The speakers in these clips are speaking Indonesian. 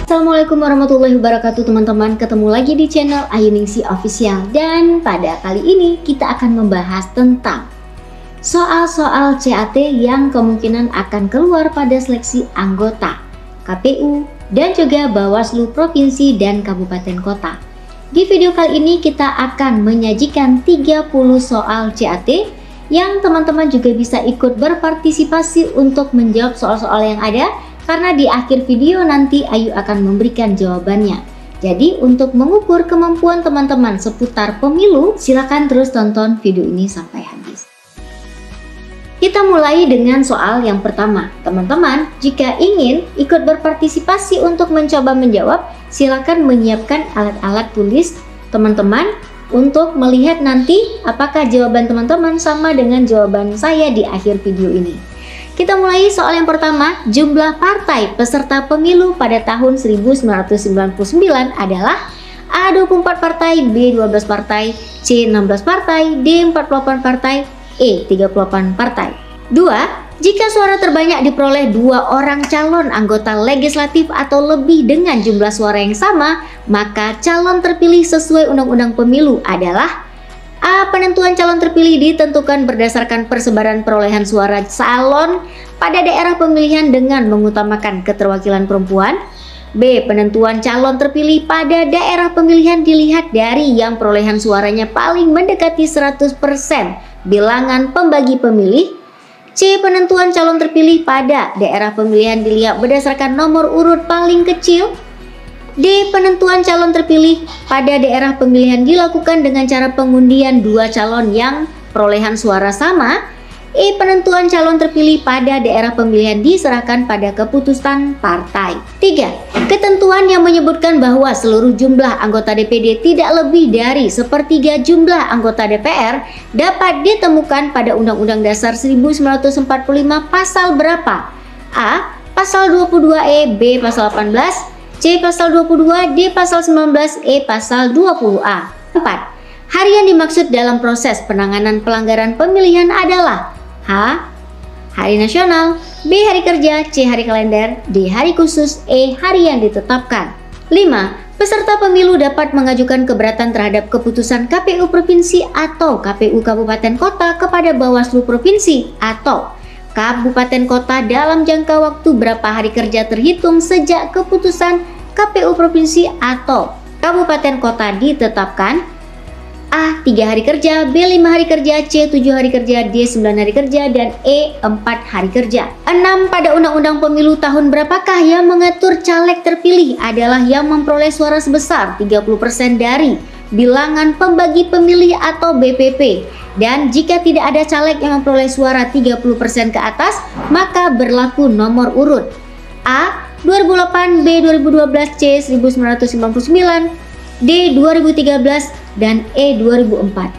Assalamualaikum warahmatullahi wabarakatuh teman-teman. Ketemu lagi di channel Ayu Ningsih Official. Dan pada kali ini kita akan membahas tentang soal-soal CAT yang kemungkinan akan keluar pada seleksi anggota KPU dan juga Bawaslu Provinsi dan Kabupaten Kota. Di video kali ini kita akan menyajikan 30 soal CAT yang teman-teman juga bisa ikut berpartisipasi untuk menjawab soal-soal yang ada, karena di akhir video nanti Ayu akan memberikan jawabannya. Jadi untuk mengukur kemampuan teman-teman seputar pemilu, silakan terus tonton video ini sampai habis. Kita mulai dengan soal yang pertama. Teman-teman, jika ingin ikut berpartisipasi untuk mencoba menjawab, silakan menyiapkan alat-alat tulis teman-teman untuk melihat nanti apakah jawaban teman-teman sama dengan jawaban saya di akhir video ini. Kita mulai soal yang pertama. Jumlah partai peserta pemilu pada tahun 1999 adalah A. 24 partai, B. 12 partai, C. 16 partai, D. 48 partai, E. 38 partai. 2. Jika suara terbanyak diperoleh 2 orang calon anggota legislatif atau lebih dengan jumlah suara yang sama, maka calon terpilih sesuai Undang-Undang Pemilu adalah A. Penentuan calon terpilih ditentukan berdasarkan persebaran perolehan suara calon pada daerah pemilihan dengan mengutamakan keterwakilan perempuan. B. Penentuan calon terpilih pada daerah pemilihan dilihat dari yang perolehan suaranya paling mendekati 100% bilangan pembagi pemilih. C. Penentuan calon terpilih pada daerah pemilihan dilihat berdasarkan nomor urut paling kecil. D. Penentuan calon terpilih pada daerah pemilihan dilakukan dengan cara pengundian 2 calon yang perolehan suara sama. E. Penentuan calon terpilih pada daerah pemilihan diserahkan pada keputusan partai. 3. Ketentuan yang menyebutkan bahwa seluruh jumlah anggota DPD tidak lebih dari 1/3 jumlah anggota DPR dapat ditemukan pada Undang-Undang Dasar 1945 pasal berapa? A. Pasal 22E, B. Pasal 18, C. Pasal 22, D. Pasal 19, E. Pasal 20A. 4. Hari yang dimaksud dalam proses penanganan pelanggaran pemilihan adalah H. Hari nasional, B. Hari kerja, C. Hari kalender, D. Hari khusus, E. Hari yang ditetapkan. 5. Peserta pemilu dapat mengajukan keberatan terhadap keputusan KPU Provinsi atau KPU Kabupaten Kota kepada Bawaslu Provinsi atau Kabupaten Kota dalam jangka waktu berapa hari kerja terhitung sejak keputusan KPU Provinsi atau Kabupaten Kota ditetapkan. A. 3 hari kerja, B. 5 hari kerja, C. 7 hari kerja, D. 9 hari kerja, dan E. 4 hari kerja. 6. Pada Undang-Undang Pemilu tahun berapakah yang mengatur caleg terpilih adalah yang memperoleh suara sebesar 30% dari bilangan pembagi pemilih atau BPP, dan jika tidak ada caleg yang memperoleh suara 30% ke atas, maka berlaku nomor urut A. 2008, B. 2012, C. 1999, D. 2013, dan E. 2004.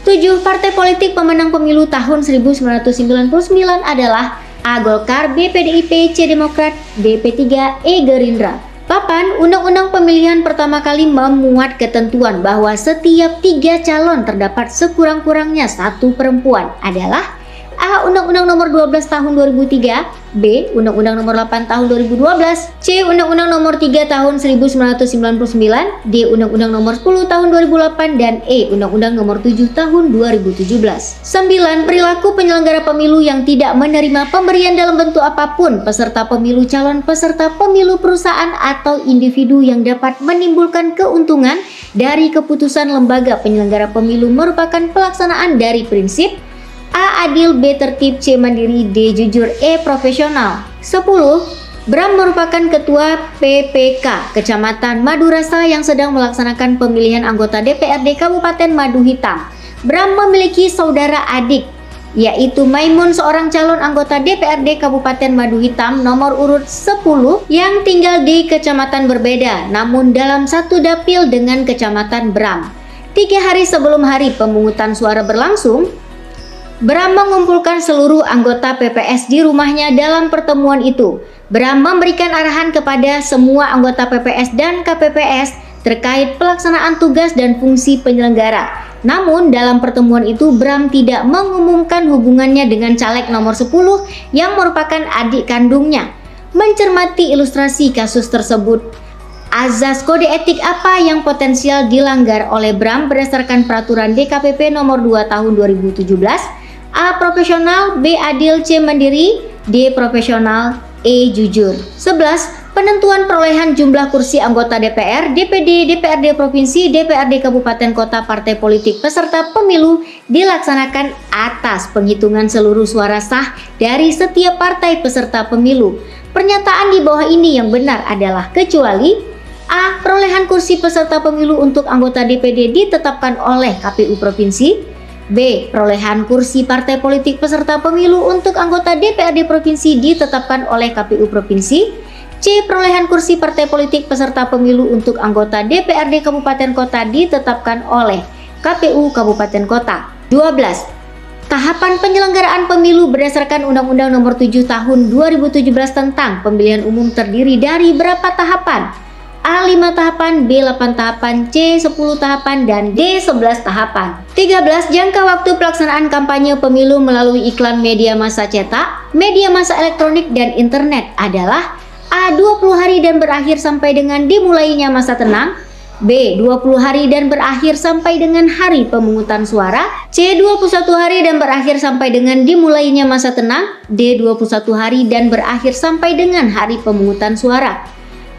7. Partai politik pemenang pemilu tahun 1999 adalah A. Golkar, B. PDIP, C. Demokrat, D. P3, E. Gerindra. 8. Undang-undang pemilihan pertama kali memuat ketentuan bahwa setiap 3 calon terdapat sekurang-kurangnya 1 perempuan adalah A. Undang-Undang Nomor 12 Tahun 2003, B. Undang-Undang Nomor 8 Tahun 2012, C. Undang-Undang Nomor 3 Tahun 1999, D. Undang-Undang Nomor 10 Tahun 2008, dan E. Undang-Undang Nomor 7 Tahun 2017. 9. Perilaku penyelenggara pemilu yang tidak menerima pemberian dalam bentuk apapun peserta pemilu, calon peserta pemilu, perusahaan, atau individu yang dapat menimbulkan keuntungan dari keputusan lembaga penyelenggara pemilu merupakan pelaksanaan dari prinsip A. Adil, B. Tertib, C. Mandiri, D. Jujur, E. Profesional. 10. Bram merupakan ketua PPK Kecamatan Madurasa yang sedang melaksanakan pemilihan anggota DPRD Kabupaten Madu Hitam. Bram memiliki saudara adik, yaitu Maimun, seorang calon anggota DPRD Kabupaten Madu Hitam nomor urut 10 yang tinggal di kecamatan berbeda, namun dalam satu dapil dengan kecamatan Bram. 3 hari sebelum hari pemungutan suara berlangsung, Bram mengumpulkan seluruh anggota PPS di rumahnya. Dalam pertemuan itu, Bram memberikan arahan kepada semua anggota PPS dan KPPS terkait pelaksanaan tugas dan fungsi penyelenggara. Namun dalam pertemuan itu Bram tidak mengumumkan hubungannya dengan caleg nomor 10 yang merupakan adik kandungnya. Mencermati ilustrasi kasus tersebut, azas kode etik apa yang potensial dilanggar oleh Bram berdasarkan peraturan DKPP nomor 2 tahun 2017? A. Profesional, B. Adil, C. Mandiri, D. Profesional, E. Jujur. 11. Penentuan perolehan jumlah kursi anggota DPR, DPD, DPRD Provinsi, DPRD Kabupaten Kota partai politik peserta pemilu dilaksanakan atas penghitungan seluruh suara sah dari setiap partai peserta pemilu. Pernyataan di bawah ini yang benar adalah kecuali A. Perolehan kursi peserta pemilu untuk anggota DPD ditetapkan oleh KPU Provinsi, B. Perolehan kursi partai politik peserta pemilu untuk anggota DPRD Provinsi ditetapkan oleh KPU Provinsi, C. Perolehan kursi partai politik peserta pemilu untuk anggota DPRD Kabupaten Kota ditetapkan oleh KPU Kabupaten Kota. 12. Tahapan penyelenggaraan pemilu berdasarkan Undang-Undang Nomor 7 Tahun 2017 tentang Pemilihan Umum terdiri dari berapa tahapan? A. 5 tahapan, B. 8 tahapan, C. 10 tahapan, dan D. 11 tahapan. 13. Jangka waktu pelaksanaan kampanye pemilu melalui iklan media massa cetak, media massa elektronik, dan internet adalah A. 20 hari dan berakhir sampai dengan dimulainya masa tenang, B. 20 hari dan berakhir sampai dengan hari pemungutan suara, C. 21 hari dan berakhir sampai dengan dimulainya masa tenang, D. 21 hari dan berakhir sampai dengan hari pemungutan suara.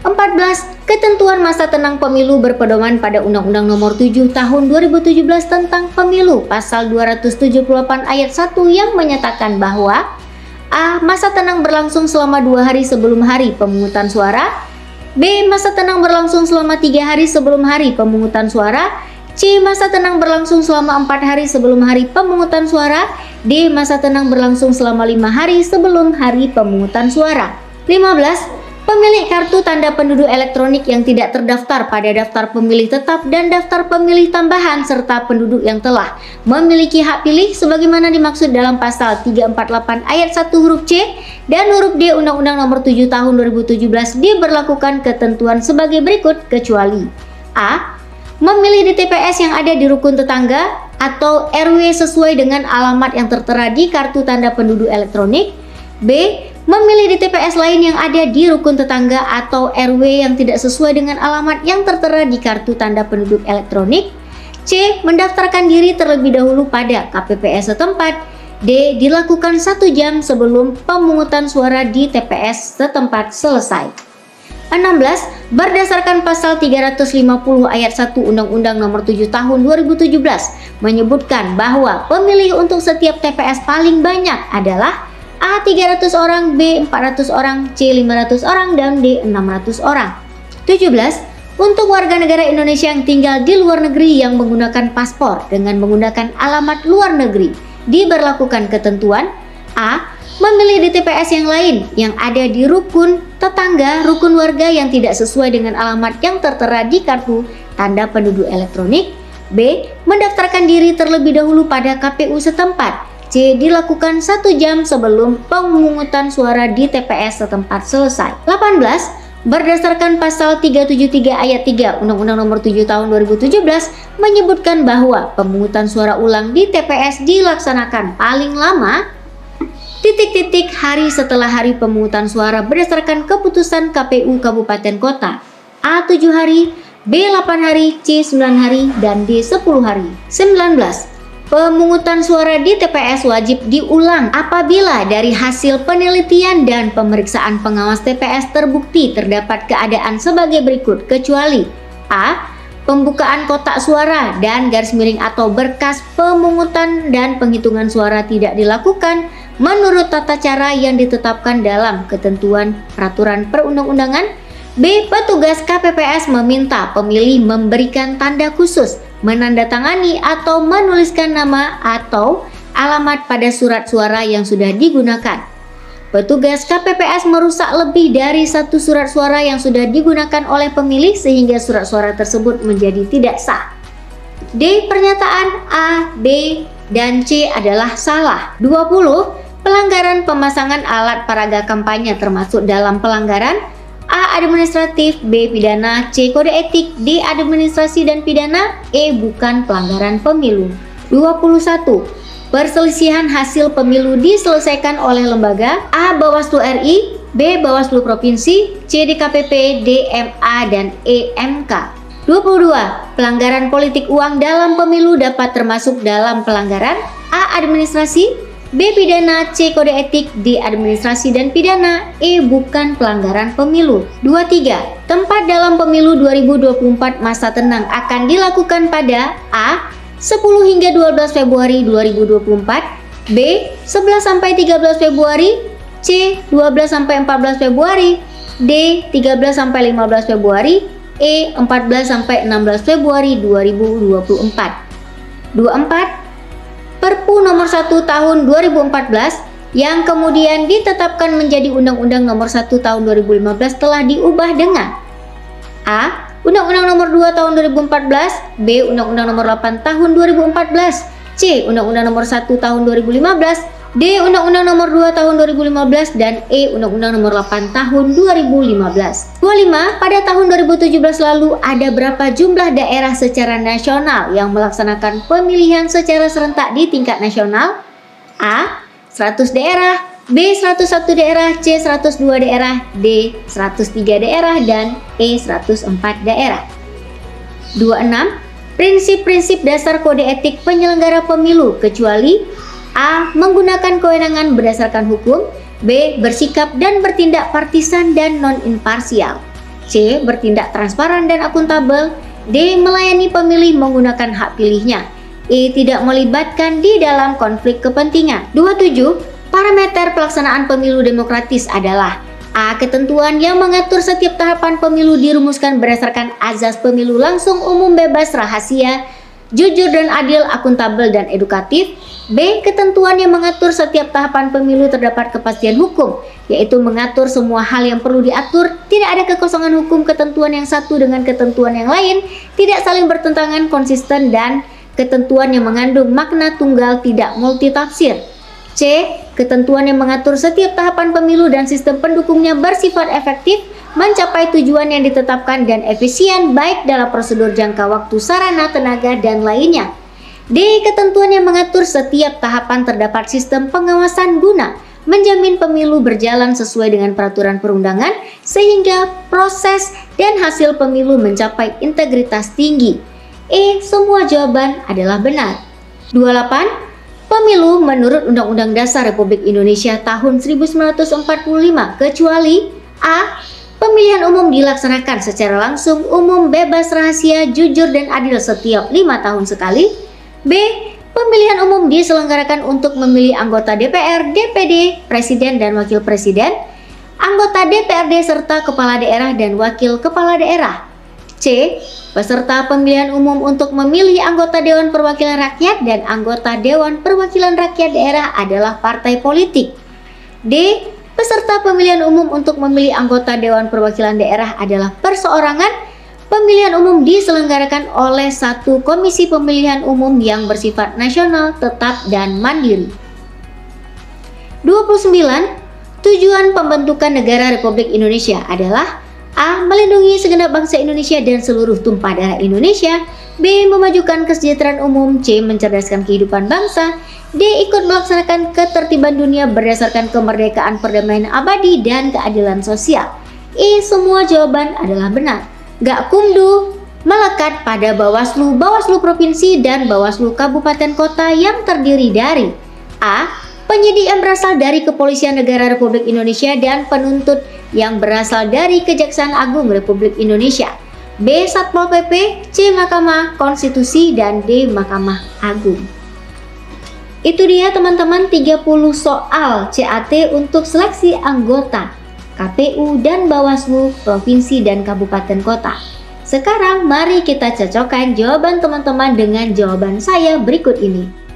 14. Ketentuan masa tenang pemilu berpedoman pada Undang-Undang Nomor 7 Tahun 2017 tentang Pemilu Pasal 278 ayat 1 yang menyatakan bahwa A. Masa tenang berlangsung selama 2 hari sebelum hari pemungutan suara, B. Masa tenang berlangsung selama 3 hari sebelum hari pemungutan suara, C. Masa tenang berlangsung selama 4 hari sebelum hari pemungutan suara, D. Masa tenang berlangsung selama 5 hari sebelum hari pemungutan suara. 15. Pemilik kartu tanda penduduk elektronik yang tidak terdaftar pada daftar pemilih tetap dan daftar pemilih tambahan serta penduduk yang telah memiliki hak pilih sebagaimana dimaksud dalam pasal 348 ayat 1 huruf C dan huruf D Undang-Undang Nomor 7 Tahun 2017 diberlakukan ketentuan sebagai berikut kecuali A. Memilih di TPS yang ada di rukun tetangga atau RW sesuai dengan alamat yang tertera di kartu tanda penduduk elektronik, B. Memilih di TPS lain yang ada di rukun tetangga atau RW yang tidak sesuai dengan alamat yang tertera di kartu tanda penduduk elektronik, C. Mendaftarkan diri terlebih dahulu pada KPPS setempat, D. Dilakukan 1 jam sebelum pemungutan suara di TPS setempat selesai. 16. Berdasarkan pasal 350 ayat 1 Undang-Undang Nomor 7 Tahun 2017 menyebutkan bahwa pemilih untuk setiap TPS paling banyak adalah A. 300 orang, B. 400 orang, C. 500 orang, dan D. 600 orang. 17. Untuk warga negara Indonesia yang tinggal di luar negeri yang menggunakan paspor dengan menggunakan alamat luar negeri, diberlakukan ketentuan A. Memilih di TPS yang lain yang ada di rukun tetangga, rukun warga yang tidak sesuai dengan alamat yang tertera di kartu tanda penduduk elektronik, B. Mendaftarkan diri terlebih dahulu pada KPU setempat, C. Dilakukan 1 jam sebelum pemungutan suara di TPS setempat selesai. 18. Berdasarkan pasal 373 ayat 3 Undang-Undang Nomor 7 Tahun 2017 menyebutkan bahwa pemungutan suara ulang di TPS dilaksanakan paling lama hari setelah hari pemungutan suara berdasarkan keputusan KPU Kabupaten Kota. A. 7 hari, B. 8 hari, C. 9 hari, dan D. 10 hari. 19. Pemungutan suara di TPS wajib diulang apabila dari hasil penelitian dan pemeriksaan pengawas TPS terbukti terdapat keadaan sebagai berikut kecuali A. Pembukaan kotak suara dan garis miring atau berkas pemungutan dan penghitungan suara tidak dilakukan menurut tata cara yang ditetapkan dalam ketentuan peraturan perundang-undangan, B. Petugas KPPS meminta pemilih memberikan tanda khusus, menandatangani atau menuliskan nama atau alamat pada surat suara yang sudah digunakan. Petugas KPPS merusak lebih dari 1 surat suara yang sudah digunakan oleh pemilih sehingga surat suara tersebut menjadi tidak sah. D. Pernyataan A, B, dan C adalah salah. 20. Pelanggaran pemasangan alat peraga kampanye termasuk dalam pelanggaran A. Administratif, B. Pidana, C. Kode etik, D. Administrasi dan pidana, E. Bukan pelanggaran pemilu. 21. Perselisihan hasil pemilu diselesaikan oleh lembaga A. Bawaslu RI, B. Bawaslu Provinsi, C. DKPP, D. MA, dan E. MK. 22. Pelanggaran politik uang dalam pemilu dapat termasuk dalam pelanggaran A. Administrasi, B. Pidana, C. Kode etik, D. Administrasi dan pidana, E. Bukan pelanggaran pemilu. 23. Tempat dalam pemilu 2024 masa tenang akan dilakukan pada A. 10 hingga 12 Februari 2024, B. 11 sampai 13 Februari, C. 12 sampai 14 Februari, D. 13 sampai 15 Februari, E. 14 sampai 16 Februari 2024. 24. Perpu nomor 1 tahun 2014 yang kemudian ditetapkan menjadi Undang-Undang nomor 1 tahun 2015 telah diubah dengan A. Undang-Undang nomor 2 tahun 2014, B. Undang-Undang nomor 8 tahun 2014, C. Undang-Undang nomor 1 tahun 2015, D. Undang-Undang nomor 2 tahun 2015, dan E. Undang-Undang nomor 8 tahun 2015. 25. Pada tahun 2017 lalu ada berapa jumlah daerah secara nasional yang melaksanakan pemilihan secara serentak di tingkat nasional? A. 100 daerah, B. 101 daerah, C. 102 daerah, D. 103 daerah, dan E. 104 daerah. 26. Prinsip-prinsip dasar kode etik penyelenggara pemilu kecuali A. Menggunakan kewenangan berdasarkan hukum, B. Bersikap dan bertindak partisan dan non-imparsial, C. Bertindak transparan dan akuntabel, D. Melayani pemilih menggunakan hak pilihnya, E. Tidak melibatkan di dalam konflik kepentingan. 27. Parameter pelaksanaan pemilu demokratis adalah A. Ketentuan yang mengatur setiap tahapan pemilu dirumuskan berdasarkan azas pemilu langsung, umum, bebas, rahasia, jujur dan adil, akuntabel dan edukatif. B. Ketentuan yang mengatur setiap tahapan pemilu terdapat kepastian hukum, yaitu mengatur semua hal yang perlu diatur, tidak ada kekosongan hukum, ketentuan yang satu dengan ketentuan yang lain tidak saling bertentangan, konsisten, dan ketentuan yang mengandung makna tunggal, tidak multitafsir. C. Ketentuan yang mengatur setiap tahapan pemilu dan sistem pendukungnya bersifat efektif, mencapai tujuan yang ditetapkan dan efisien baik dalam prosedur, jangka waktu, sarana, tenaga, dan lainnya. D. Ketentuan yang mengatur setiap tahapan terdapat sistem pengawasan guna menjamin pemilu berjalan sesuai dengan peraturan perundangan sehingga proses dan hasil pemilu mencapai integritas tinggi. E. Semua jawaban adalah benar. 28. Pemilu menurut Undang-Undang Dasar Republik Indonesia tahun 1945 kecuali A. Pemilihan umum dilaksanakan secara langsung, umum, bebas, rahasia, jujur, dan adil setiap 5 tahun sekali. B. Pemilihan umum diselenggarakan untuk memilih anggota DPR, DPD, Presiden dan Wakil Presiden, anggota DPRD serta Kepala Daerah dan Wakil Kepala Daerah. C. Peserta pemilihan umum untuk memilih anggota Dewan Perwakilan Rakyat dan anggota Dewan Perwakilan Rakyat Daerah adalah partai politik. D. Peserta pemilihan umum untuk memilih anggota Dewan Perwakilan Daerah adalah perseorangan. Pemilihan umum diselenggarakan oleh satu komisi pemilihan umum yang bersifat nasional, tetap, dan mandiri. 29. Tujuan pembentukan negara Republik Indonesia adalah A. Melindungi segenap bangsa Indonesia dan seluruh tumpah darah Indonesia, B. Memajukan kesejahteraan umum, C. Mencerdaskan kehidupan bangsa, D. Ikut melaksanakan ketertiban dunia berdasarkan kemerdekaan, perdamaian abadi, dan keadilan sosial. E. Semua jawaban adalah benar. Gakumdu melekat pada Bawaslu, Bawaslu Provinsi, dan Bawaslu Kabupaten Kota yang terdiri dari A. Penyidik yang berasal dari Kepolisian Negara Republik Indonesia dan penuntut yang berasal dari Kejaksaan Agung Republik Indonesia, B. Satpol PP, C. Mahkamah Konstitusi, dan D. Mahkamah Agung. Itu dia teman-teman 30 soal CAT untuk seleksi anggota KPU dan Bawaslu Provinsi dan Kabupaten Kota. Sekarang mari kita cocokkan jawaban teman-teman dengan jawaban saya berikut ini.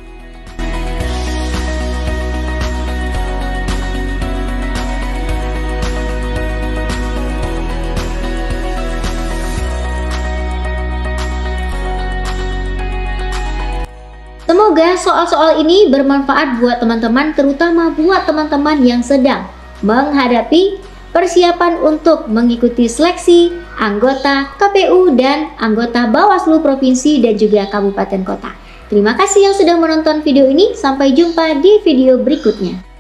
Semoga soal-soal ini bermanfaat buat teman-teman, terutama buat teman-teman yang sedang menghadapi persiapan untuk mengikuti seleksi anggota KPU dan anggota Bawaslu Provinsi dan juga Kabupaten Kota. Terima kasih yang sudah menonton video ini, sampai jumpa di video berikutnya.